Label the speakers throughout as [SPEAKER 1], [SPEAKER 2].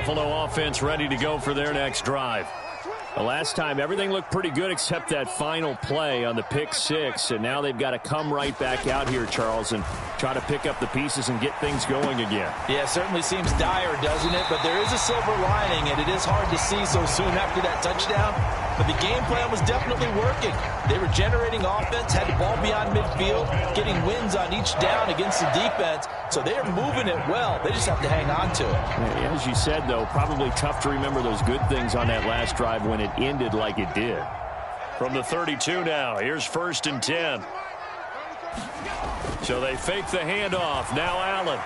[SPEAKER 1] Buffalo offense ready to go for their next drive. The last time, everything looked pretty good except that final play on the pick six, and now they've got to come right back out here, Charles, and try to pick up the pieces and get things going again.
[SPEAKER 2] Yeah, it certainly seems dire, doesn't it? But there is a silver lining, and it is hard to see so soon after that touchdown. But the game plan was definitely working. They were generating offense, had the ball beyond midfield, getting wins on each down against the defense. So they are moving it well. They just have to hang on to it.
[SPEAKER 1] Yeah, as you said, though, probably tough to remember those good things on that last drive when it ended like it did. From the 32 now, here's 1st and 10. So they fake the handoff. Now Allen.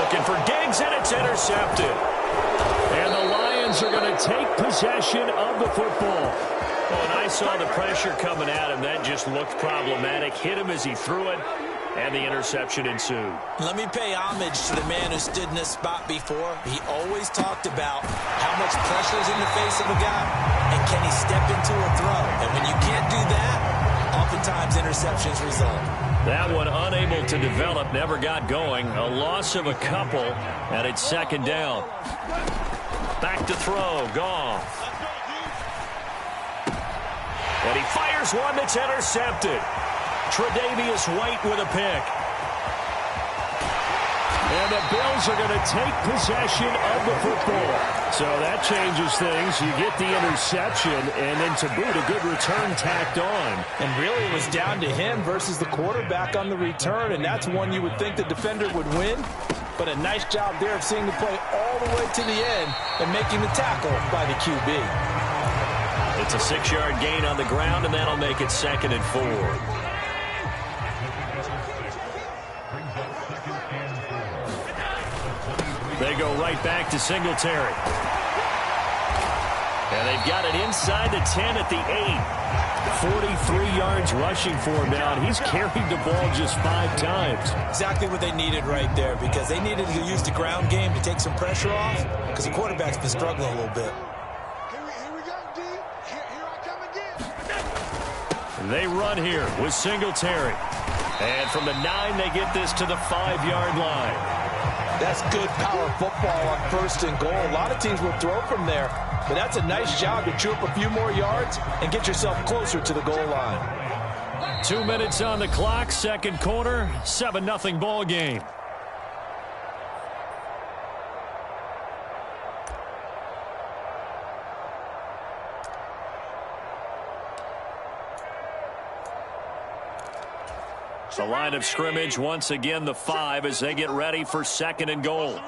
[SPEAKER 1] Looking for Diggs, and it's intercepted. And the Lions are going to take possession of the football. Oh, and I saw the pressure coming at him. That just looked problematic. Hit him as he threw it, and the interception ensued.
[SPEAKER 3] Let me pay homage to the man who stood in this spot before. He always talked about how much pressure is in the face of a guy, and can he step into a throw. And when you can't do that, oftentimes interceptions result.
[SPEAKER 1] That one unable to develop, never got going. A loss of a couple, and it's 2nd down. Back to throw, Goff. And he fires one that's intercepted. Tre'Davious White with a pick. And the Bills are going to take possession of the football. So that changes things. You get the interception, and then to boot, a good return tacked on.
[SPEAKER 2] And really, it was down to him versus the quarterback on the return, and that's one you would think the defender would win. But a nice job there of seeing the play all the way to the end and making the tackle by the QB.
[SPEAKER 1] It's a 6-yard gain on the ground, and that'll make it 2nd and 4. They go right back to Singletary. And they've got it inside the 10 at the 8. 43 yards rushing for him now, and he's carried the ball just 5 times.
[SPEAKER 3] Exactly what they needed right there, because they needed to use the ground game to take some pressure off, because the quarterback's been struggling a little bit.
[SPEAKER 1] They run here with Singletary. And from the 9, they get this to the 5-yard line.
[SPEAKER 2] That's good power football on 1st and goal. A lot of teams will throw from there, but that's a nice job to chew up a few more yards and get yourself closer to the goal line.
[SPEAKER 1] 2 minutes on the clock, 2nd quarter, 7-0 ball game. The line of scrimmage, once again, the 5 as they get ready for 2nd and goal.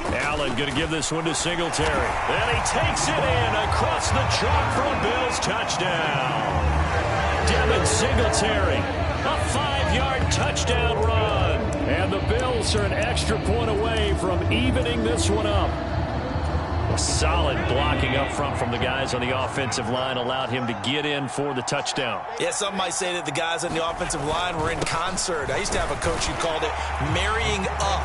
[SPEAKER 1] Allen going to give this one to Singletary. And he takes it in across the chalk for a Bills touchdown. Devin Singletary, a 5-yard touchdown run. And the Bills are an extra point away from evening this one up. Solid blocking up front from the guys on the offensive line allowed him to get in for the touchdown.
[SPEAKER 3] Yeah, some might say that the guys on the offensive line were in concert. I used to have a coach who called it marrying up,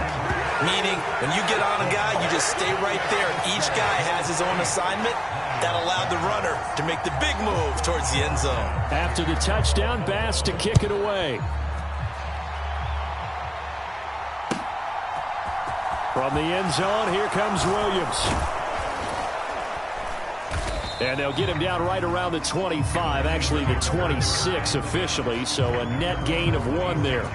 [SPEAKER 3] meaning when you get on a guy, you just stay right there. Each guy has his own assignment. That allowed the runner to make the big move towards the end zone.
[SPEAKER 1] After the touchdown, Bass to kick it away. From the end zone, here comes Williams. And they'll get him down right around the 25, actually the 26 officially, so a net gain of 1 there.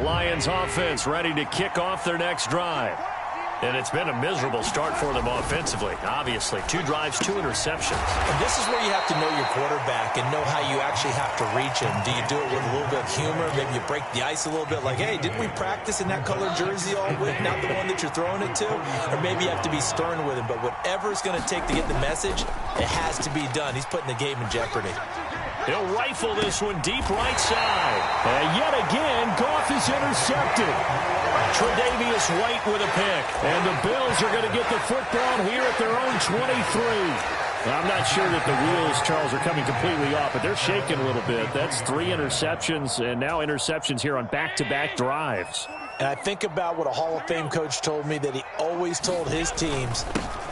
[SPEAKER 1] Lions offense ready to kick off their next drive. And it's been a miserable start for them offensively. Obviously, 2 drives, 2 interceptions.
[SPEAKER 2] And this is where you have to know your quarterback and know how you actually have to reach him. Do you do it with a little bit of humor? Maybe you break the ice a little bit like, hey, didn't we practice in that color jersey all week, not the one that you're throwing it to? Or maybe you have to be stern with him. But whatever it's going to take to get the message, it has to be done. He's putting the game in jeopardy.
[SPEAKER 1] He'll rifle this one deep right side. And yet again, Goff is intercepted. Tre'Davious White with a pick. And the Bills are going to get the football here at their own 23. I'm not sure that the wheels, Charles, are coming completely off, but they're shaking a little bit. That's 3 interceptions, and now interceptions here on back-to-back drives.
[SPEAKER 2] And I think about what a Hall of Fame coach told me that he always told his teams,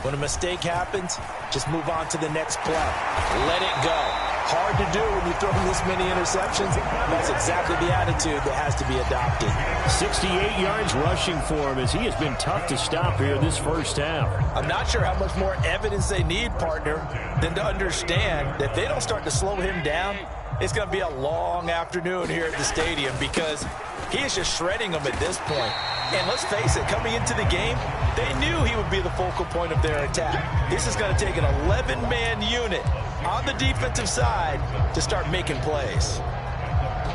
[SPEAKER 2] when a mistake happens, just move on to the next play. Let it go. Hard to do when you throw this many interceptions. That's exactly the attitude that has to be adopted.
[SPEAKER 1] 68 yards rushing for him as he has been tough to stop here this first half.
[SPEAKER 2] I'm not sure how much more evidence they need, partner, than to understand that if they don't start to slow him down, it's going to be a long afternoon here at the stadium because he is just shredding them at this point. And let's face it, coming into the game, they knew he would be the focal point of their attack. This is going to take an 11-man unit on the defensive side to start making plays.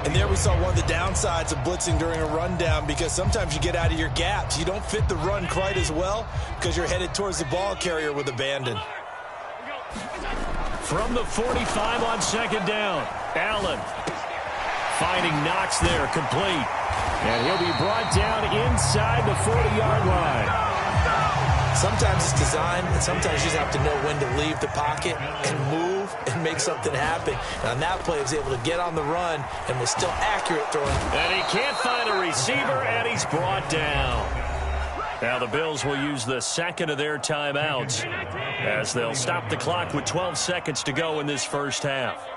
[SPEAKER 3] And there we saw one of the downsides of blitzing during a rundown because sometimes you get out of your gaps. You don't fit the run quite as well because you're headed towards the ball carrier with abandon.
[SPEAKER 1] From the 45 on second down, Allen finding Knox there, complete. And he'll be brought down inside the 40-yard line.
[SPEAKER 2] Sometimes it's designed, and sometimes you just have to know when to leave the pocket and move and make something happen. And on that play, he was able to get on the run and was still accurate throwing.
[SPEAKER 1] And he can't find a receiver, and he's brought down. Now the Bills will use the second of their timeouts as they'll stop the clock with 12 seconds to go in this first half.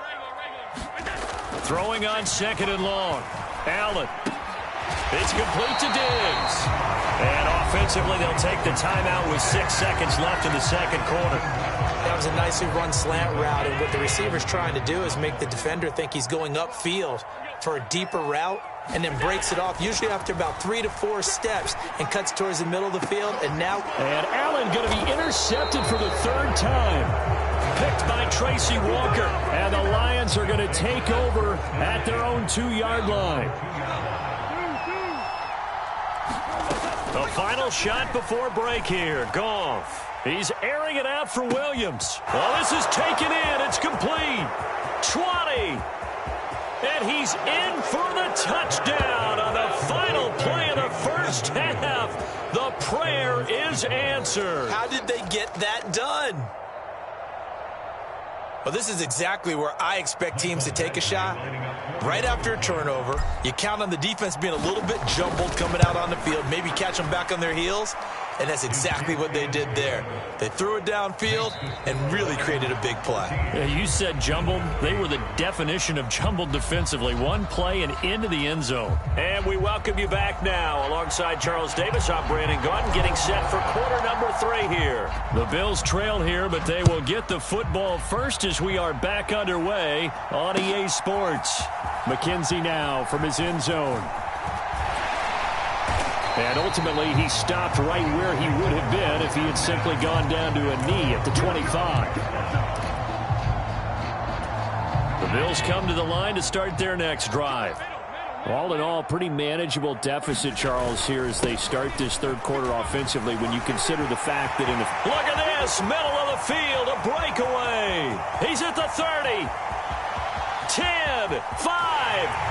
[SPEAKER 1] Throwing on second and long. Allen. It's complete to Diggs. And offensively, they'll take the timeout with 6 seconds left in the second quarter.
[SPEAKER 2] That was a nicely run slant route, and what the receiver's trying to do is make the defender think he's going upfield for a deeper route and then breaks it off, usually after about 3 to 4 steps, and cuts towards the middle of the field. And
[SPEAKER 1] Allen going to be intercepted for the 3rd time. Picked by Tracy Walker. And the Lions are going to take over at their own 2-yard line. The final shot before break here. Goff. He's airing it out for Williams. Well, this is taken in. It's complete. 20. And he's in for the touchdown on the final play of the first half. The prayer is answered.
[SPEAKER 3] How did they get that done? Well, this is exactly where I expect teams to take a shot. Right after a turnover, you count on the defense being a little bit jumbled coming out on the field, maybe catch them back on their heels, and that's exactly what they did there. They threw it downfield and really created a big play.
[SPEAKER 1] Yeah, you said jumbled. They were the definition of jumbled defensively. One play and into the end zone. And we welcome you back now. Alongside Charles Davis, I'm Brandon Gunn, getting set for quarter number 3 here. The Bills trail here, but they will get the football first as we are back underway on EA Sports. McKenzie now from his end zone. And ultimately, he stopped right where he would have been if he had simply gone down to a knee at the 25. The Bills come to the line to start their next drive. All in all, pretty manageable deficit, Charles, here as they start this third quarter offensively when you consider the fact that in the... Look at this! Middle of the field, a breakaway! He's at the 30. 10, 5,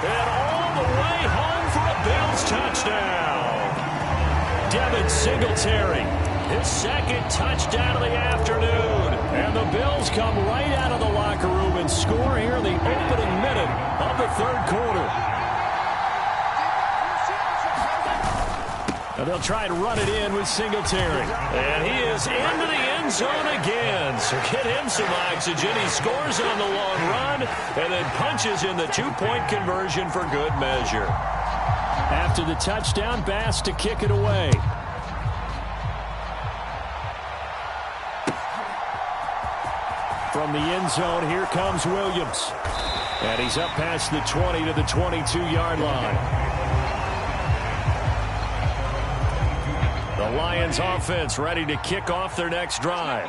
[SPEAKER 1] and all the way home for a Bills touchdown. Devin Singletary, his second touchdown of the afternoon. And the Bills come right out of the locker room and score here in the opening minute of the third quarter. And they'll try and run it in with Singletary. And he is into the end zone again. So get him some oxygen. He scores on the long run and then punches in the 2-point conversion for good measure. After the touchdown, Bass to kick it away. From the end zone, here comes Williams. And he's up past the 20 to the 22-yard line. The Lions offense ready to kick off their next drive.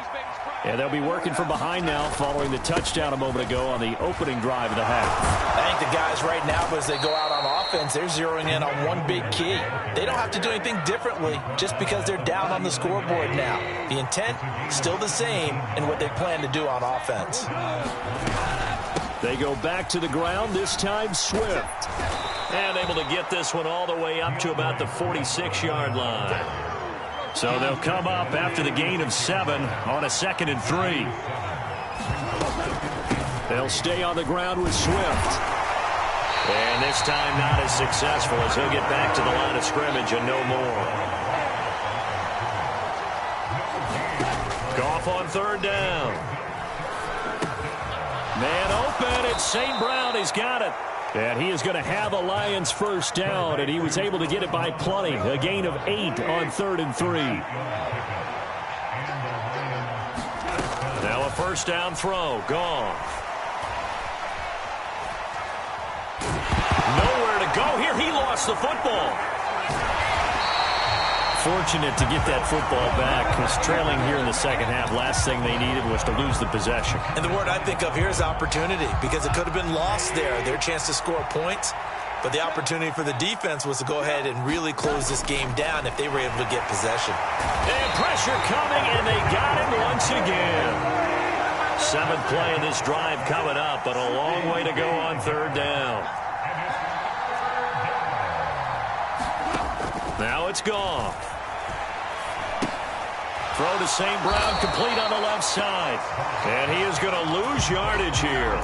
[SPEAKER 1] And they'll be working from behind now following the touchdown a moment ago on the opening drive of the half.
[SPEAKER 2] I think the guys right now, as they go out on offense, they're zeroing in on one big key. They don't have to do anything differently just because they're down on the scoreboard now. The intent, still the same in what they plan to do on offense.
[SPEAKER 1] They go back to the ground, this time Swift. And able to get this one all the way up to about the 46-yard line. So they'll come up after the gain of 7 on a 2nd and 3. They'll stay on the ground with Swift. And this time not as successful as he'll get back to the line of scrimmage and no more. Goff on 3rd down. Man open, it's St. Brown. He's got it. And he is going to have a Lions first down, and he was able to get it by plenty. A gain of 8 on 3rd and 3. Now a first down throw. Goff. Nowhere to go here. He lost the football. Fortunate to get that football back, because trailing here in the second half, last thing they needed was to lose the possession.
[SPEAKER 3] And the word I think of here is opportunity, because it could have been lost there, their chance to score points. But the opportunity for the defense was to go ahead and really close this game down if they were able to get possession.
[SPEAKER 1] And pressure coming, and they got him once again. 7th play of this drive coming up, but a long way to go on 3rd down. Now it's Goff. Throw to St. Brown, complete on the left side. And he is going to lose yardage here.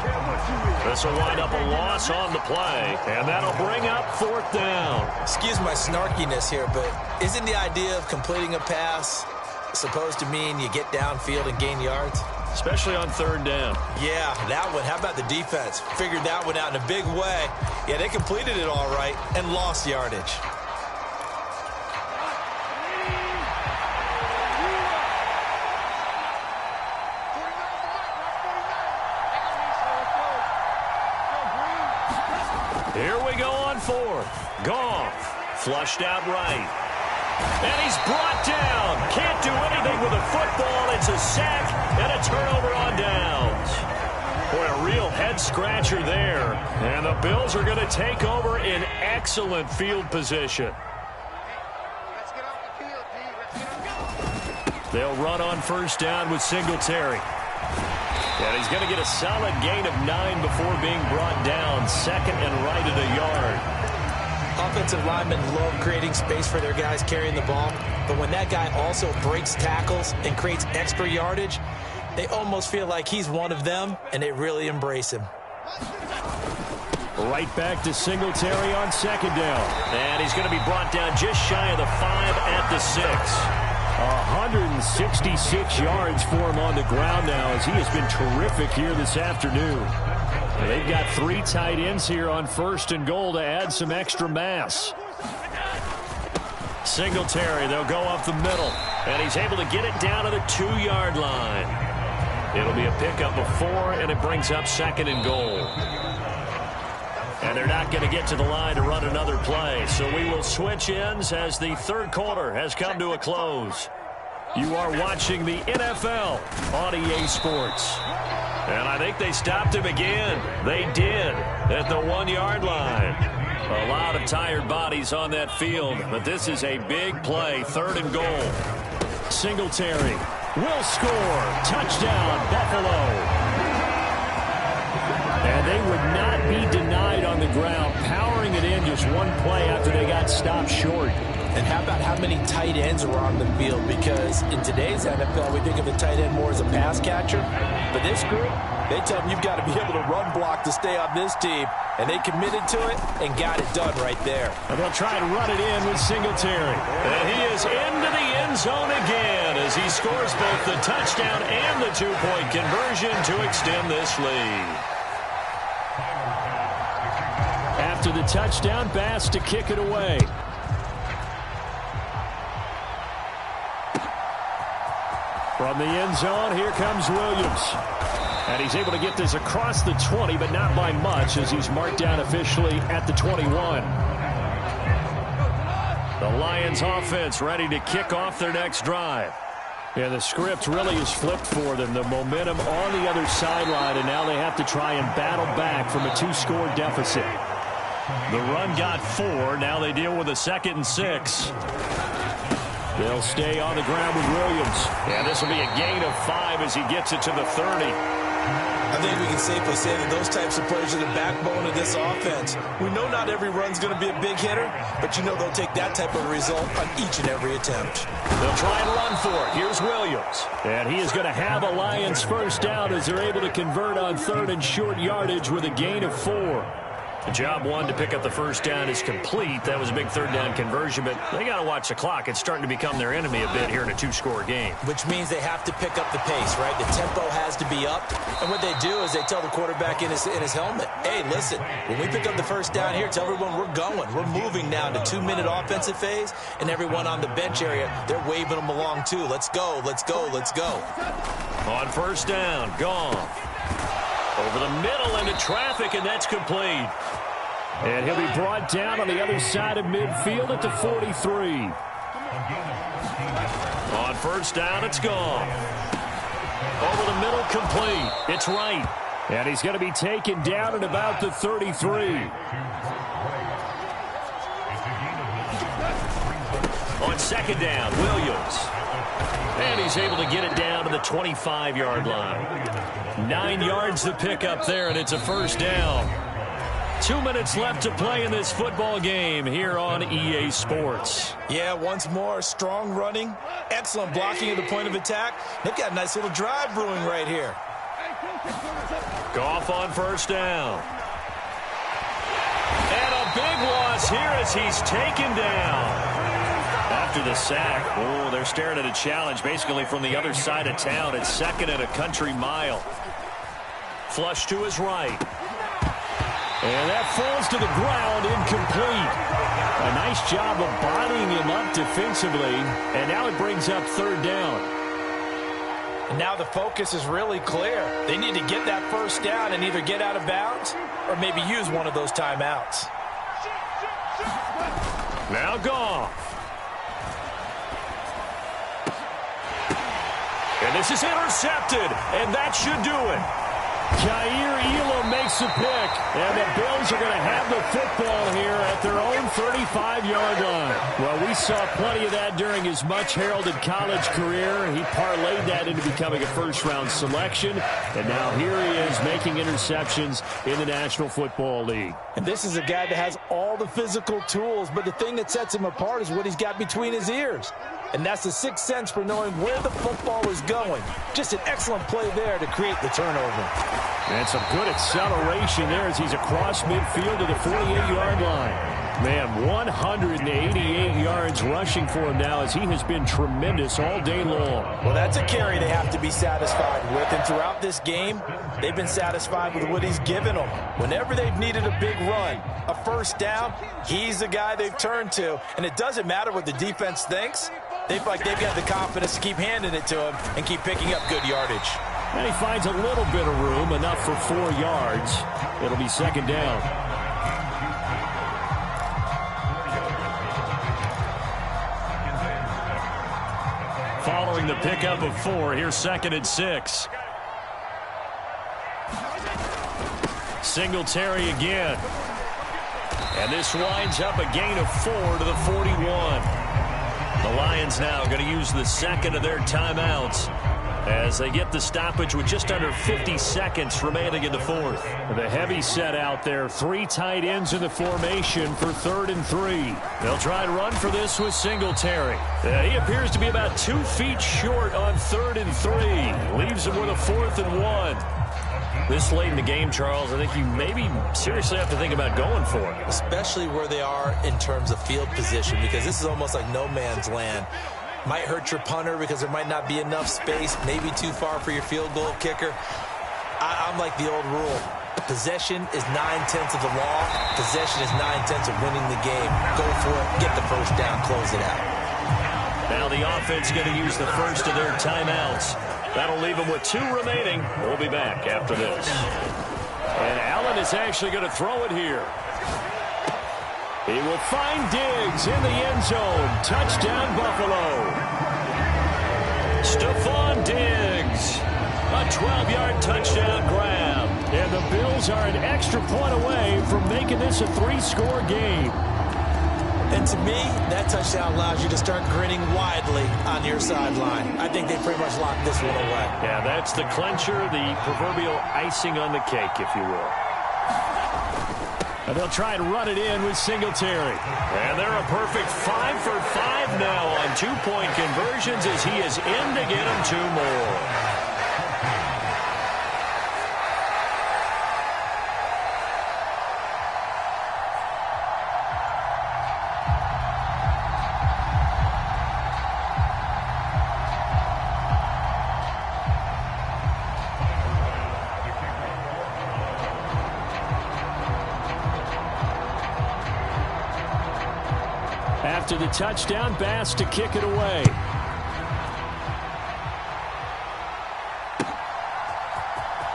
[SPEAKER 1] This will wind up a loss on the play. And that'll bring up 4th down.
[SPEAKER 3] Excuse my snarkiness here, but isn't the idea of completing a pass supposed to mean you get downfield and gain yards?
[SPEAKER 1] Especially on 3rd down.
[SPEAKER 3] Yeah, that one. How about the defense? Figured that one out in a big way. Yeah, they completed it all right and lost yardage.
[SPEAKER 1] Here we go on 4th. Goff flushed out right. And he's brought down. Can't do anything with a football. It's a sack and a turnover on downs. Boy, a real head-scratcher there. And the Bills are going to take over in excellent field position. They'll run on 1st down with Singletary. And he's going to get a solid gain of 9 before being brought down. 2nd and right at a yard.
[SPEAKER 2] Offensive linemen love creating space for their guys carrying the ball. But when that guy also breaks tackles and creates extra yardage, they almost feel like he's one of them, and they really embrace him.
[SPEAKER 1] Right back to Singletary on 2nd down. And he's going to be brought down just shy of the 5 at the 6. 166 yards for him on the ground now, as he has been terrific here this afternoon. They've got 3 tight ends here on 1st and goal to add some extra mass. Singletary, they'll go up the middle, and he's able to get it down to the 2-yard line. It'll be a pickup of 4, and it brings up 2nd and goal. And they're not going to get to the line to run another play, so we will switch ends as the 3rd quarter has come to a close. You are watching the NFL on EA Sports. And I think they stopped him again. They did at the 1-yard line. A lot of tired bodies on that field, but this is a big play. 3rd and goal. Singletary will score. Touchdown, Buffalo. And they would not be denied on the ground, powering it in just one play after they got stopped short.
[SPEAKER 2] And how about how many tight ends were on the field? Because in today's NFL, we think of a tight end more as a pass catcher. But this group, they tell them you've got to be able to run block to stay on this team. And they committed to it and got it done right there.
[SPEAKER 1] And they'll try to run it in with Singletary. And he is into the end zone again as he scores both the touchdown and the 2-point conversion to extend this lead. After the touchdown, Bass to kick it away. From the end zone, here comes Williams. And he's able to get this across the 20, but not by much, as he's marked down officially at the 21. The The Lions offense ready to kick off their next drive. Yeah, the script really is flipped for them. The momentum on the other sideline, and now they have to try and battle back from a 2-score deficit. The run got 4. Now they deal with a 2nd and 6. They'll stay on the ground with Williams. Yeah, this will be a gain of 5 as he gets it to the 30.
[SPEAKER 3] I think we can safely say that those types of plays are the backbone of this offense. We know not every run's going to be a big hitter, but you know they'll take that type of result on each and every attempt.
[SPEAKER 1] They'll try and run for it. Here's Williams. And he is going to have a Lions first down as they're able to convert on 3rd and short yardage with a gain of 4. The job one to pick up the first down is complete. That was a big 3rd down conversion, but they got to watch the clock. It's starting to become their enemy a bit here in a 2-score game.
[SPEAKER 3] Which means they have to pick up the pace, right? The tempo has to be up. And what they do is they tell the quarterback in his helmet, hey, listen, when we pick up the first down here, tell everyone we're going. We're moving now to 2-minute offensive phase, and everyone on the bench area, they're waving them along too. Let's go, let's go, let's go.
[SPEAKER 1] On first down, gone. Over the middle into traffic, and that's complete. And he'll be brought down on the other side of midfield at the 43. On first down, it's gone. Over the middle, complete. It's right. And he's going to be taken down at about the 33. On second down, Williams. And he's able to get it down to the 25-yard line. 9 yards to pick up there, and it's a first down. 2 minutes left to play in this football game here on EA Sports.
[SPEAKER 3] Yeah, once more, strong running, excellent blocking at the point of attack. They've got a nice little drive brewing right here.
[SPEAKER 1] Goff on first down. And a big loss here as he's taken down. After the sack, oh, they're staring at a challenge basically from the other side of town. It's 2nd and a country mile. Flush to his right. And that falls to the ground, incomplete. A nice job of bodying him up defensively, and now it brings up 3rd down.
[SPEAKER 2] And now the focus is really clear. They need to get that first down and either get out of bounds or maybe use one of those timeouts.
[SPEAKER 1] Now Goff. And this is intercepted, and that should do it. Jair Elam makes the pick, and the Bills are going to have the football here at their own 35-yard line. Well, we saw plenty of that during his much-heralded college career. He parlayed that into becoming a first-round selection, and now here he is making interceptions in the National Football League.
[SPEAKER 2] And this is a guy that has all the physical tools, but the thing that sets him apart is what he's got between his ears. And that's the sixth sense for knowing where the football is going. Just an excellent play there to create the turnover.
[SPEAKER 1] And some good acceleration there as he's across midfield to the 48-yard line. Man, 188 yards rushing for him now as he has been tremendous all day long.
[SPEAKER 2] Well, that's a carry they have to be satisfied with. And throughout this game, they've been satisfied with what he's given them. Whenever they've needed a big run, a first down, he's the guy they've turned to. And it doesn't matter what the defense thinks. They feel like they've got the confidence to keep handing it to him and keep picking up good yardage.
[SPEAKER 1] And he finds a little bit of room, enough for 4 yards. It'll be second down. Following the pickup of 4, here's 2nd and 6. Singletary again. And this winds up a gain of 4 to the 41. The Lions now going to use the second of their timeouts as they get the stoppage with just under 50 seconds remaining in the fourth. The heavy set out there. 3 tight ends in the formation for 3rd and 3. They'll try and run for this with Singletary. He appears to be about 2 feet short on 3rd and 3. Leaves him with a 4th and 1. This late in the game, Charles, I think you maybe seriously have to think about going for it.
[SPEAKER 3] Especially where they are in terms of field position, because this is almost like no man's land. Might hurt your punter because there might not be enough space, maybe too far for your field goal kicker. I'm like the old rule. Possession is 9/10 of the law. Possession is 9/10 of winning the game. Go for it, get the first down, close it out.
[SPEAKER 1] Now the offense going to use the first of their timeouts. That'll leave them with 2 remaining. We'll be back after this. And Allen is actually going to throw it here. He will find Diggs in the end zone. Touchdown, Buffalo. Stephon Diggs. A 12-yard touchdown grab. And the Bills are an extra point away from making this a 3-score game.
[SPEAKER 3] And to me, that touchdown allows you to start grinning widely on your sideline. I think they pretty much locked this one away.
[SPEAKER 1] Yeah, that's the clincher, the proverbial icing on the cake, if you will. And they'll try and run it in with Singletary. And they're a perfect 5 for 5 now on 2-point conversions as he is in to get them 2 more. After the touchdown, Bass to kick it away.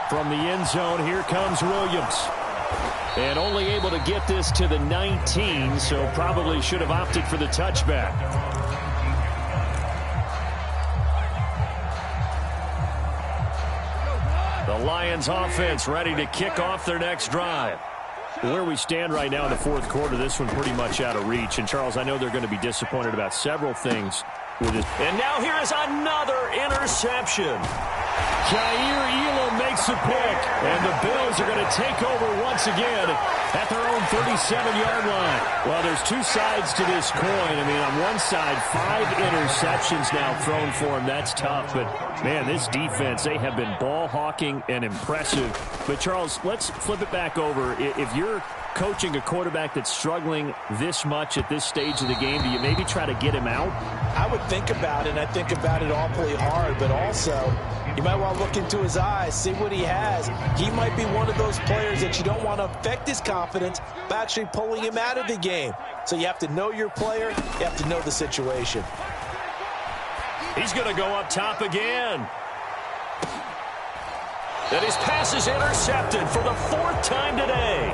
[SPEAKER 1] From the end zone, here comes Williams. And only able to get this to the 19, so probably should have opted for the touchback. The Lions offense ready to kick off their next drive. Where we stand right now in the fourth quarter, this one pretty much out of reach. And, Charles, I know they're going to be disappointed about several things with it. And now here is another interception. Jair Elam makes a pick, and the Bills are going to take over once again at their own 37-yard line. Well, there's two sides to this coin. I mean, on one side, 5 interceptions now thrown for him. That's tough. But, man, this defense, they have been ball hawking and impressive. But, Charles, let's flip it back over. If you're coaching a quarterback that's struggling this much at this stage of the game, do you maybe try to get him out?
[SPEAKER 3] I would think about it, and I think about it awfully hard, but also you might want to look into his eyes, see what he has. He might be one of those players that you don't want to affect his confidence by actually pulling him out of the game. So you have to know your player. You have to know the situation.
[SPEAKER 1] He's going to go up top again. And his pass is intercepted for the 4th time today.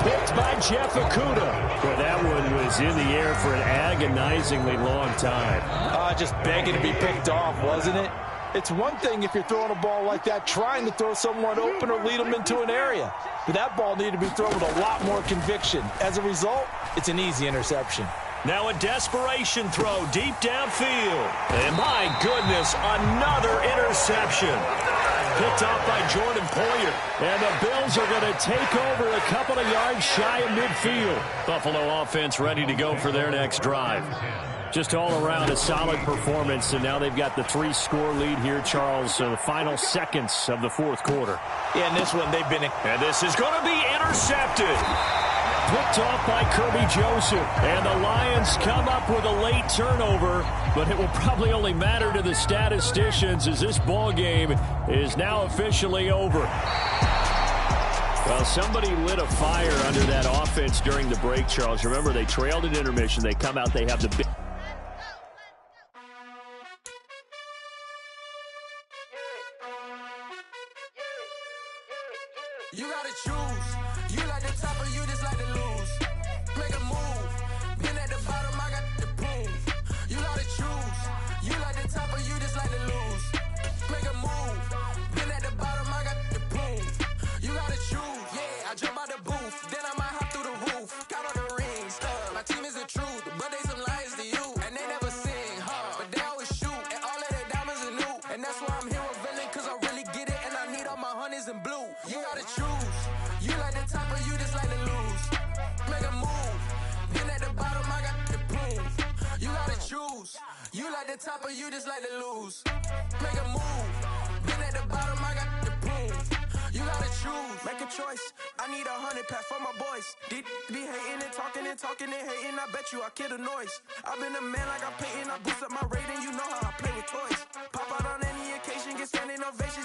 [SPEAKER 1] Picked by Jeff Okudah. Boy, that one was in the air for an agonizingly long time.
[SPEAKER 3] Just begging to be picked off, wasn't it? It's one thing if you're throwing a ball like that, trying to throw someone open or lead them into an area. But that ball needed to be thrown with a lot more conviction. As a result, it's an easy interception.
[SPEAKER 1] Now a desperation throw deep downfield. And my goodness, another interception. Picked off by Jordan Poyer. And the Bills are going to take over a couple of yards shy of midfield. Buffalo offense ready to go for their next drive. Just all around a solid performance, and now they've got the 3-score lead here, Charles. So the final seconds of the fourth quarter.
[SPEAKER 3] Yeah, and this one they've been...
[SPEAKER 1] And this is going to be intercepted. Picked off by Kirby Joseph. And the Lions come up with a late turnover, but it will probably only matter to the statisticians as this ball game is now officially over. Well, somebody lit a fire under that offense during the break, Charles. Remember, they trailed at intermission. They come out, they have the big...
[SPEAKER 4] You gotta choose. You like the top or you just like to lose. Make a move. Been at the bottom, I got the proof. You gotta choose. You like the top or you just like to lose. Make a move. Been at the bottom, I got the proof. You gotta choose. Yeah, I jump out the booth. Then I might hop through the roof. Got all the rings. My team is the truth, but they some liars to you. And they never sing, but they always shoot. And all of their diamonds are new. And that's why I'm here revealing, cause I really get it. And I need all my honeys in blue. You gotta choose. You like the top or you just like to lose. Make a move. Been at the bottom, I got the proof. You gotta choose. You like the top or you just like to lose. Make a move. Been at the bottom, I got the proof. You gotta choose. Make a choice. I need 100 pack for my boys. Be hating and talking and hating. I bet you I kill the noise. I've been a man like I'm Peyton. I boost up my rating.